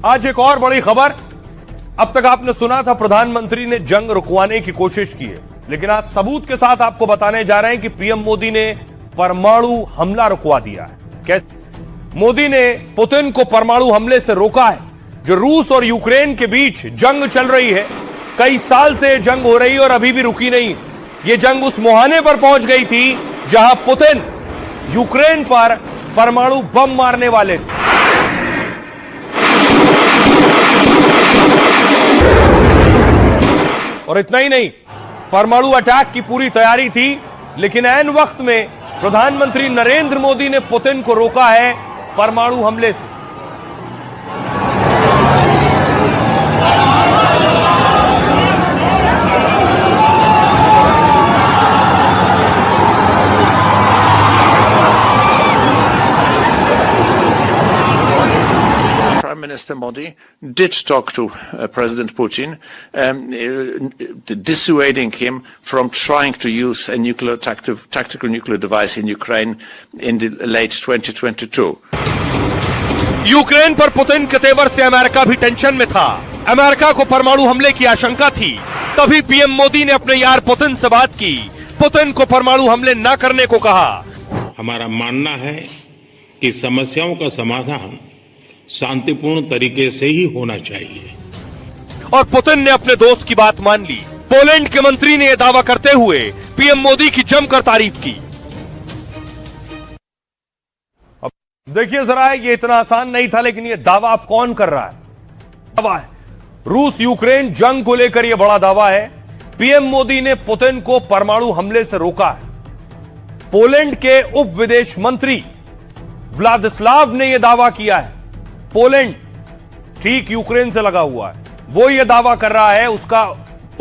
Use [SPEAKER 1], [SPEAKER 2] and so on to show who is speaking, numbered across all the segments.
[SPEAKER 1] आज एक और बड़ी खबर। अब तक आपने सुना था प्रधानमंत्री ने जंग रुकवाने की कोशिश की है, लेकिन आज सबूत के साथ आपको बताने जा रहे हैं कि पीएम मोदी ने परमाणु हमला रुकवा दिया है। कैसे? मोदी ने पुतिन को परमाणु हमले से रोका है। जो रूस और यूक्रेन के बीच जंग चल रही है, कई साल से जंग हो रही है और अभी भी रुकी नहीं। यह जंग उस मुहाने पर पहुंच गई थी जहां पुतिन यूक्रेन पर परमाणु बम मारने वाले थे। और इतना ही नहीं, परमाणु अटैक की पूरी तैयारी थी, लेकिन ऐन वक्त में प्रधानमंत्री नरेंद्र मोदी ने पुतिन को रोका है परमाणु हमले से।
[SPEAKER 2] Minister Modi did talk to President Putin, dissuading him from trying to use a tactical nuclear device in Ukraine in the late 2022.
[SPEAKER 1] Ukraine पर पुतिन के तेवर से अमेरिका भी टेंशन में था। अमेरिका को परमाणु हमले की आशंका थी। तभी पीएम मोदी ने अपने यार पुतिन से बात की, पुतिन को परमाणु हमले न करने को कहा।
[SPEAKER 3] हमारा मानना है कि समस्याओं का समाधान शांतिपूर्ण तरीके से ही होना चाहिए।
[SPEAKER 1] और पुतिन ने अपने दोस्त की बात मान ली। पोलैंड के मंत्री ने यह दावा करते हुए पीएम मोदी की जमकर तारीफ की। अब देखिए जरा, ये इतना आसान नहीं था, लेकिन ये दावा अब कौन कर रहा है? दावा है रूस यूक्रेन जंग को लेकर यह बड़ा दावा है। पीएम मोदी ने पुतिन को परमाणु हमले से रोका है। पोलैंड के उप विदेश मंत्री व्लादिस्लाव ने यह दावा किया है। पोलैंड ठीक यूक्रेन से लगा हुआ है, वो यह दावा कर रहा है, उसका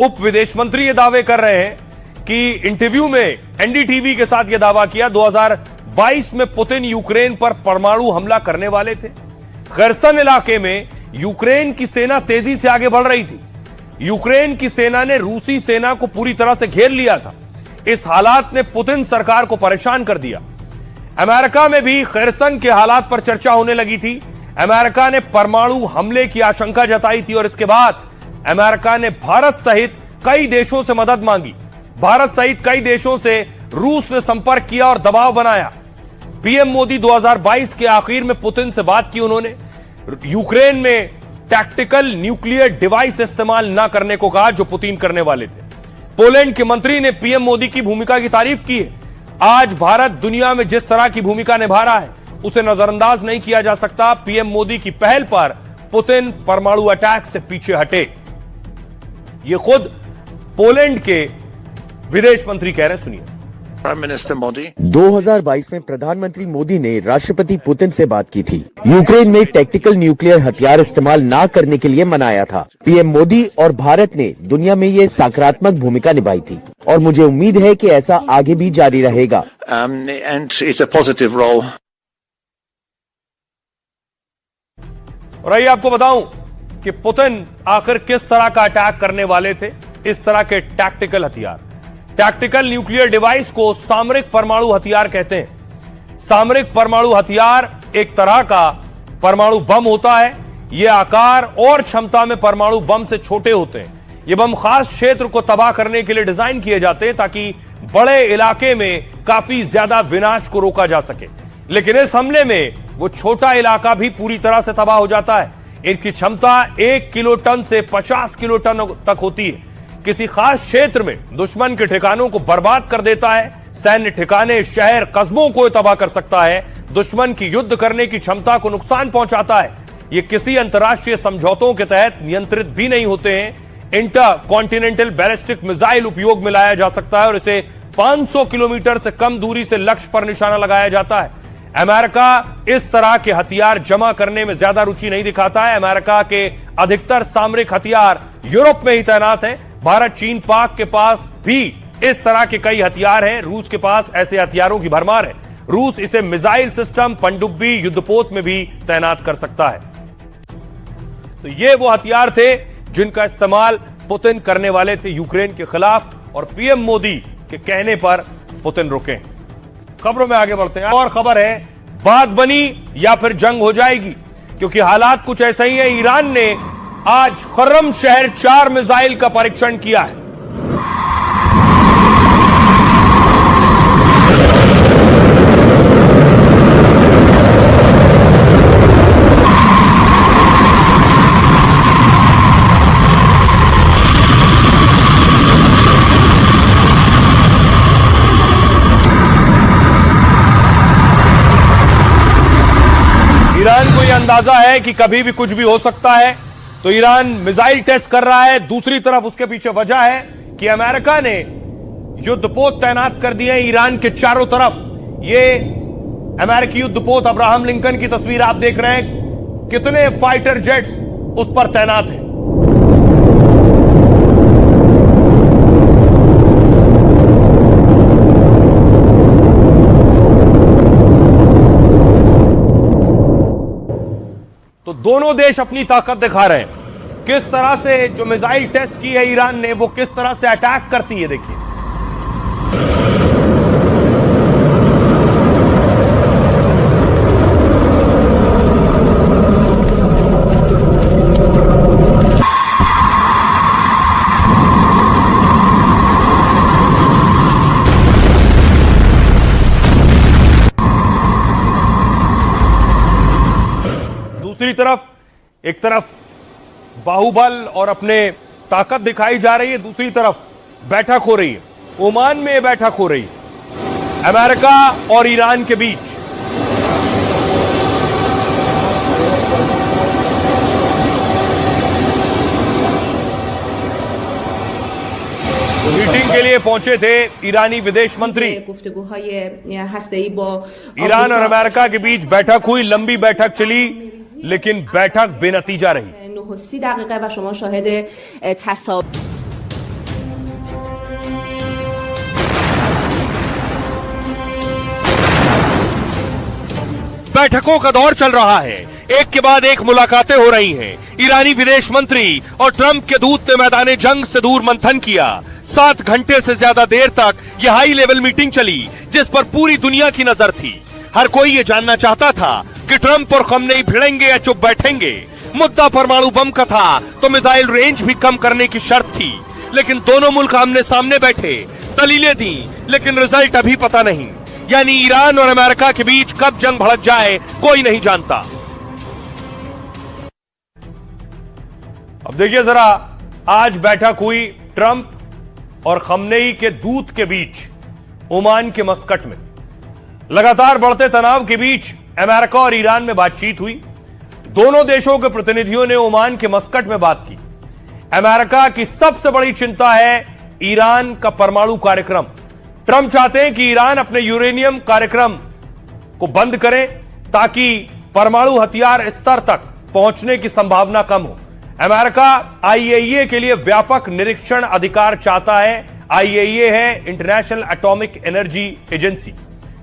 [SPEAKER 1] उप विदेश मंत्री ये दावे कर रहे हैं कि इंटरव्यू में एनडीटीवी के साथ यह दावा किया 2022 में पुतिन यूक्रेन पर परमाणु हमला करने वाले थे। खरसन इलाके में यूक्रेन की सेना तेजी से आगे बढ़ रही थी। यूक्रेन की सेना ने रूसी सेना को पूरी तरह से घेर लिया था। इस हालात ने पुतिन सरकार को परेशान कर दिया। अमेरिका में भी खरसन के हालात पर चर्चा होने लगी थी। अमेरिका ने परमाणु हमले की आशंका जताई थी और इसके बाद अमेरिका ने भारत सहित कई देशों से मदद मांगी। भारत सहित कई देशों से रूस ने संपर्क किया और दबाव बनाया। पीएम मोदी 2022 के आखिर में पुतिन से बात की। उन्होंने यूक्रेन में टैक्टिकल न्यूक्लियर डिवाइस इस्तेमाल ना करने को कहा जो पुतिन करने वाले थे। पोलैंड के मंत्री ने पीएम मोदी की भूमिका की तारीफ की है। आज भारत दुनिया में जिस तरह की भूमिका निभा रहा है, उसे नजरअंदाज नहीं किया जा सकता। पीएम मोदी की पहल पर पुतिन परमाणु अटैक से पीछे हटे, ये खुद पोलैंड के विदेश मंत्री कह रहे हैं। सुनिए।
[SPEAKER 2] Prime Minister Modi
[SPEAKER 4] 2022 में प्रधानमंत्री मोदी ने राष्ट्रपति पुतिन से बात की थी। यूक्रेन में टैक्टिकल न्यूक्लियर हथियार इस्तेमाल ना करने के लिए मनाया था। पीएम मोदी और भारत ने दुनिया में ये सकारात्मक भूमिका निभाई थी और मुझे उम्मीद है कि ऐसा आगे भी जारी रहेगा।
[SPEAKER 2] and it's a positive role.
[SPEAKER 1] और आइए आपको बताऊं कि पुतिन आखिर किस तरह का अटैक करने वाले थे। इस तरह के टैक्टिकल हथियार, टैक्टिकल न्यूक्लियर डिवाइस को सामरिक परमाणु हथियार कहते हैं। सामरिक परमाणु हथियार एक तरह का परमाणु बम होता है। यह आकार और क्षमता में परमाणु बम से छोटे होते हैं। यह बम खास क्षेत्र को तबाह करने के लिए डिजाइन किए जाते हैं ताकि बड़े इलाके में काफी ज्यादा विनाश को रोका जा सके। लेकिन इस हमले में वो छोटा इलाका भी पूरी तरह से तबाह हो जाता है। इनकी क्षमता 1 किलोटन से 50 किलोटन तक होती है। किसी खास क्षेत्र में दुश्मन के ठिकानों को बर्बाद कर देता है। सैन्य ठिकाने, शहर, कस्बों को तबाह कर सकता है। दुश्मन की युद्ध करने की क्षमता को नुकसान पहुंचाता है। ये किसी अंतर्राष्ट्रीय समझौतों के तहत नियंत्रित भी नहीं होते हैं। इंटर कॉन्टिनेंटल बैलिस्टिक मिसाइल उपयोग में लाया जा सकता है और इसे 500 किलोमीटर से कम दूरी से लक्ष्य पर निशाना लगाया जाता है। अमेरिका इस तरह के हथियार जमा करने में ज्यादा रुचि नहीं दिखाता है। अमेरिका के अधिकतर सामरिक हथियार यूरोप में ही तैनात हैं। भारत, चीन, पाक के पास भी इस तरह के कई हथियार हैं। रूस के पास ऐसे हथियारों की भरमार है। रूस इसे मिसाइल सिस्टम, पनडुब्बी, युद्धपोत में भी तैनात कर सकता है। तो ये वो हथियार थे जिनका इस्तेमाल पुतिन करने वाले थे यूक्रेन के खिलाफ, और पीएम मोदी के कहने पर पुतिन रुके। खबरों में आगे बढ़ते हैं। और खबर है, बात बनी या फिर जंग हो जाएगी। क्योंकि हालात कुछ ऐसा ही है। ईरान ने आज खुर्रम शहर 4 मिसाइल का परीक्षण किया है। ईरान को यह अंदाजा है कि कभी भी कुछ भी हो सकता है, तो ईरान मिसाइल टेस्ट कर रहा है। दूसरी तरफ उसके पीछे वजह है कि अमेरिका ने युद्धपोत तैनात कर दिए हैं ईरान के चारों तरफ। ये अमेरिकी युद्धपोत अब्राहम लिंकन की तस्वीर आप देख रहे हैं, कितने फाइटर जेट्स उस पर तैनात हैं। तो दोनों देश अपनी ताकत दिखा रहे हैं। किस तरह से जो मिसाइल टेस्ट की है ईरान ने, वो किस तरह से अटैक करती है, देखिए। दूसरी तरफ, एक तरफ बाहुबल और अपने ताकत दिखाई जा रही है, दूसरी तरफ बैठक हो रही है। ओमान में यह बैठक हो रही है अमेरिका और ईरान के बीच। मीटिंग के लिए पहुंचे थे ईरानी विदेश मंत्री। ईरान और अमेरिका के बीच बैठक हुई, लंबी बैठक चली, लेकिन बैठक बेनतीजा रही। बैठकों का दौर चल रहा है, एक के बाद एक मुलाकातें हो रही हैं। ईरानी विदेश मंत्री और ट्रंप के दूत ने मैदान जंग से दूर मंथन किया। 7 घंटे से ज्यादा देर तक यह हाई लेवल मीटिंग चली, जिस पर पूरी दुनिया की नजर थी। हर कोई ये जानना चाहता था कि ट्रंप और खमनेई भिड़ेंगे या चुप बैठेंगे। मुद्दा परमाणु बम का था, तो मिसाइल रेंज भी कम करने की शर्त थी, लेकिन दोनों मुल्क आमने सामने बैठे, दलीलें दी, लेकिन रिजल्ट अभी पता नहीं। यानी ईरान और अमेरिका के बीच कब जंग भड़क जाए, कोई नहीं जानता। अब देखिए जरा, आज बैठक हुई ट्रंप और खमनेई के दूत के बीच ओमान के मस्कट में। लगातार बढ़ते तनाव के बीच अमेरिका और ईरान में बातचीत हुई। दोनों देशों के प्रतिनिधियों ने ओमान के मस्कट में बात की। अमेरिका की सबसे बड़ी चिंता है ईरान का परमाणु कार्यक्रम। ट्रंप चाहते हैं कि ईरान अपने यूरेनियम कार्यक्रम को बंद करे, ताकि परमाणु हथियार स्तर तक पहुंचने की संभावना कम हो। अमेरिका आईएईए के लिए व्यापक निरीक्षण अधिकार चाहता है। आईएईए है इंटरनेशनल एटॉमिक एनर्जी एजेंसी,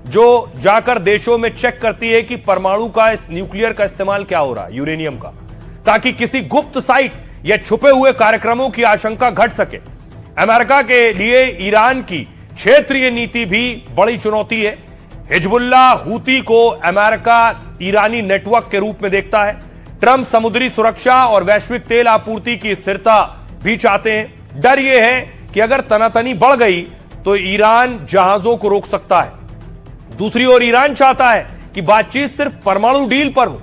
[SPEAKER 1] जो जाकर देशों में चेक करती है कि परमाणु का, न्यूक्लियर का इस्तेमाल क्या हो रहा है, यूरेनियम का, ताकि किसी गुप्त साइट या छुपे हुए कार्यक्रमों की आशंका घट सके। अमेरिका के लिए ईरान की क्षेत्रीय नीति भी बड़ी चुनौती है। हिजबुल्लाह, हूती को अमेरिका ईरानी नेटवर्क के रूप में देखता है। ट्रंप समुद्री सुरक्षा और वैश्विक तेल आपूर्ति की स्थिरता भी चाहते हैं। डर यह है कि अगर तनातनी बढ़ गई तो ईरान जहाजों को रोक सकता है। दूसरी ओर ईरान चाहता है कि बातचीत सिर्फ परमाणु डील पर हो।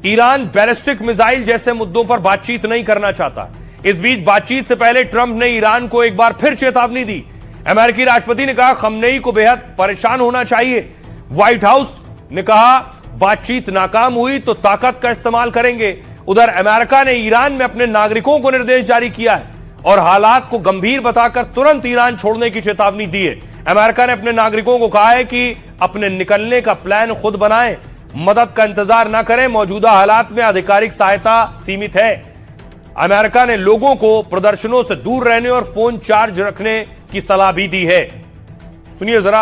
[SPEAKER 1] ईरान बैलिस्टिक मिसाइल जैसे मुद्दों पर बातचीत नहीं करना चाहता। इस बीच बातचीत से पहले ट्रंप ने ईरान को एक बार फिर चेतावनी दी। अमेरिकी राष्ट्रपति ने कहा खमनेई को बेहद परेशान होना चाहिए। व्हाइट हाउस ने कहा बातचीत नाकाम हुई तो ताकत का इस्तेमाल करेंगे। उधर अमेरिका ने ईरान में अपने नागरिकों को निर्देश जारी किया है और हालात को गंभीर बताकर तुरंत ईरान छोड़ने की चेतावनी दी है। अमेरिका ने अपने नागरिकों को कहा है कि अपने निकलने का प्लान खुद बनाएं, मदद का इंतजार न करें। मौजूदा हालात में आधिकारिक सहायता सीमित है। अमेरिका ने लोगों को प्रदर्शनों से दूर रहने और फोन चार्ज रखने की सलाह भी दी है। सुनिए जरा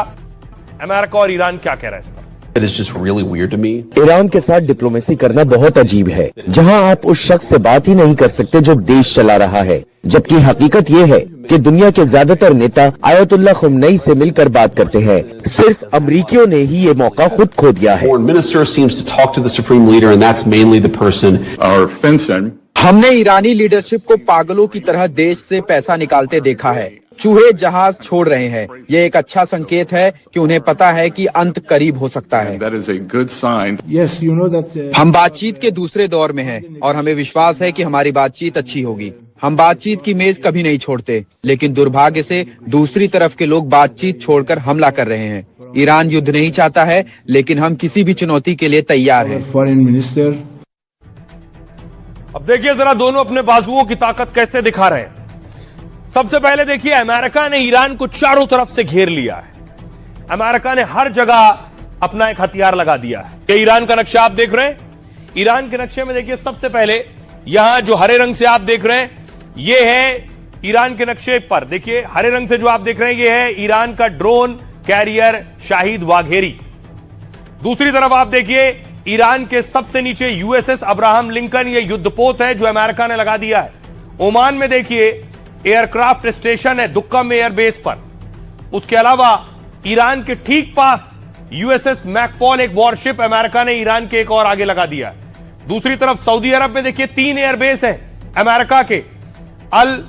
[SPEAKER 1] अमेरिका और ईरान क्या कह रहा है इस पर।
[SPEAKER 5] It is just really weird to me.
[SPEAKER 4] Iran के साथ डिप्लोमेसी करना बहुत अजीब है, जहां आप उस शख्स से बात ही नहीं कर सकते जो देश चला रहा है। जबकि हकीकत ये है कि दुनिया के ज्यादातर नेता आयतुल्लाह खुमनई से मिलकर बात करते हैं। सिर्फ अमरीकियों ने ही ये मौका खुद खो दिया है।
[SPEAKER 5] Foreign minister seems to talk to the supreme leader, and that's mainly the person.
[SPEAKER 6] Our fencing.
[SPEAKER 7] हमने ईरानी लीडरशिप को पागलों की तरह देश से पैसा निकालते देखा है। चूहे जहाज छोड़ रहे हैं। ये एक अच्छा संकेत है कि उन्हें पता है कि अंत करीब हो सकता है।
[SPEAKER 6] That is a good sign.
[SPEAKER 8] Yes, you know that.
[SPEAKER 7] हम बातचीत के दूसरे दौर में हैं और हमें विश्वास है कि हमारी बातचीत अच्छी होगी। हम बातचीत की मेज कभी नहीं छोड़ते, लेकिन दुर्भाग्य से दूसरी तरफ के लोग बातचीत छोड़कर हमला कर रहे हैं। ईरान युद्ध नहीं चाहता है, लेकिन हम किसी भी चुनौती के लिए तैयार हैं।
[SPEAKER 8] Foreign minister.
[SPEAKER 1] अब देखिए जरा दोनों अपने बाजुओं की ताकत कैसे दिखा रहे हैं। सबसे पहले देखिए अमेरिका ने ईरान को चारों तरफ से घेर लिया है। अमेरिका ने हर जगह अपना एक हथियार लगा दिया है। ये ईरान का नक्शा आप देख रहे हैं। ईरान के नक्शे में देखिए सबसे पहले यहां जो हरे रंग से आप देख रहे हैं, ये है ईरान के नक्शे पर। देखिए हरे रंग से जो आप देख रहे हैं, ये है ईरान का ड्रोन कैरियर शाहिद वाघेरी। दूसरी तरफ आप देखिए ईरान के सबसे नीचे यूएसएस अब्राहम लिंकन, ये युद्धपोत है जो अमेरिका ने लगा दिया है। ओमान में देखिए एयरक्राफ्ट स्टेशन है दुक्कम एयरबेस पर। उसके अलावा ईरान के ठीक पास यूएसएस मैकफॉल, एक वॉरशिप अमेरिका ने ईरान के एक और आगे लगा दिया है। दूसरी तरफ सऊदी अरब में देखिए 3 एयरबेस है अमेरिका के। अल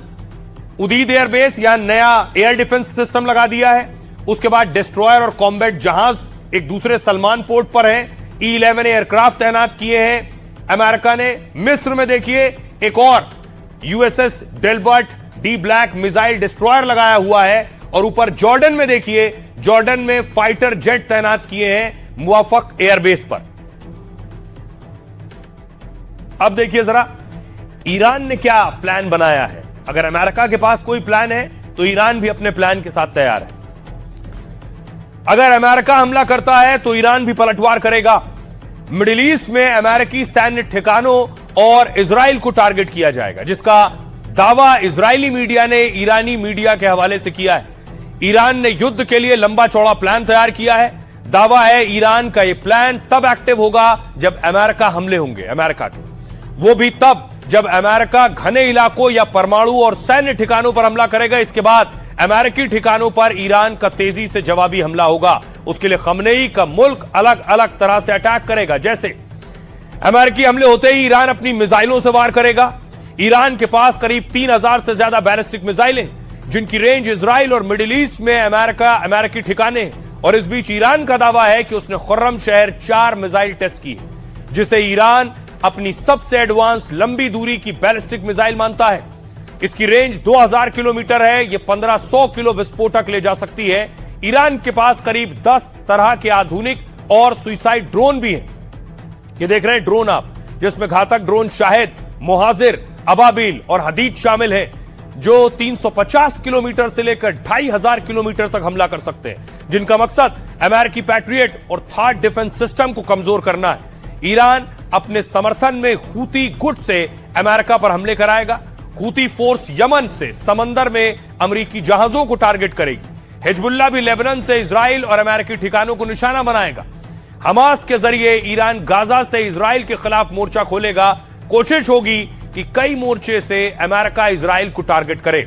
[SPEAKER 1] उदीद एयरबेस, यहां नया एयर डिफेंस सिस्टम लगा दिया है। उसके बाद डिस्ट्रॉयर और कॉम्बैट जहाज एक दूसरे सलमान पोर्ट पर है। E-11 एयरक्राफ्ट तैनात किए हैं अमेरिका ने। मिस्र में देखिए एक और USS Delbert D black missile destroyer लगाया हुआ है। और ऊपर जॉर्डन में देखिए, जॉर्डन में फाइटर जेट तैनात किए हैं मुवाफक एयरबेस पर। अब देखिए जरा ईरान ने क्या प्लान बनाया है। अगर अमेरिका के पास कोई प्लान है तो ईरान भी अपने प्लान के साथ तैयार है। अगर अमेरिका हमला करता है तो ईरान भी पलटवार करेगा। मिडिल ईस्ट में अमेरिकी सैन्य ठिकानों और इजराइल को टारगेट किया जाएगा, जिसका दावा इजरायली मीडिया ने ईरानी मीडिया के हवाले से किया है। ईरान ने युद्ध के लिए लंबा चौड़ा प्लान तैयार किया है। दावा है ईरान का यह प्लान तब एक्टिव होगा जब अमेरिका हमले होंगे अमेरिका के, वो भी तब जब अमेरिका घने इलाकों या परमाणु और सैन्य ठिकानों पर हमला करेगा। इसके बाद अमेरिकी ठिकानों पर ईरान का तेजी से जवाबी हमला होगा। उसके लिए खमनेई का मुल्क अलग अलग तरह से अटैक करेगा। जैसे अमेरिकी हमले होते ही ईरान अपनी मिसाइलों से वार करेगा। ईरान के पास करीब 3000 से ज्यादा बैलिस्टिक मिसाइलें, जिनकी रेंज इजराइल और मिडिल ईस्ट में अमेरिकी ठिकाने। और इस बीच ईरान का दावा है कि उसने खुर्रम शहर 4 मिसाइल टेस्ट की है, जिसे ईरान अपनी सबसे एडवांस लंबी दूरी की बैलिस्टिक मिसाइल मानता है। इसकी रेंज 2000 किलोमीटर है। यह 1500 किलो विस्फोटक ले जा सकती है। ईरान के पास करीब 10 तरह के आधुनिक और सुइसाइड ड्रोन भी हैं। ये देख रहे हैं ड्रोन आप, जिसमें घातक ड्रोन शाहिद, मुहाजिर, अबाबिल और हदीद शामिल है, जो 350 किलोमीटर से लेकर 2500 किलोमीटर तक हमला कर सकते हैं, जिनका मकसद अमेरिकी पैट्रियट और थार्ड डिफेंस सिस्टम को कमजोर करना है। ईरान अपने समर्थन में हूती गुट से अमेरिका पर हमले कराएगा। हूती फोर्स यमन से समंदर में अमेरिकी जहाजों को टारगेट करेगी। हिजबुल्लाह भी लेबनान से इजराइल और अमेरिकी ठिकानों को निशाना बनाएगा। हमास के जरिए ईरान गाजा से इजराइल के खिलाफ मोर्चा खोलेगा। कोशिश होगी कि कई मोर्चे से अमेरिका इजराइल को टारगेट करे।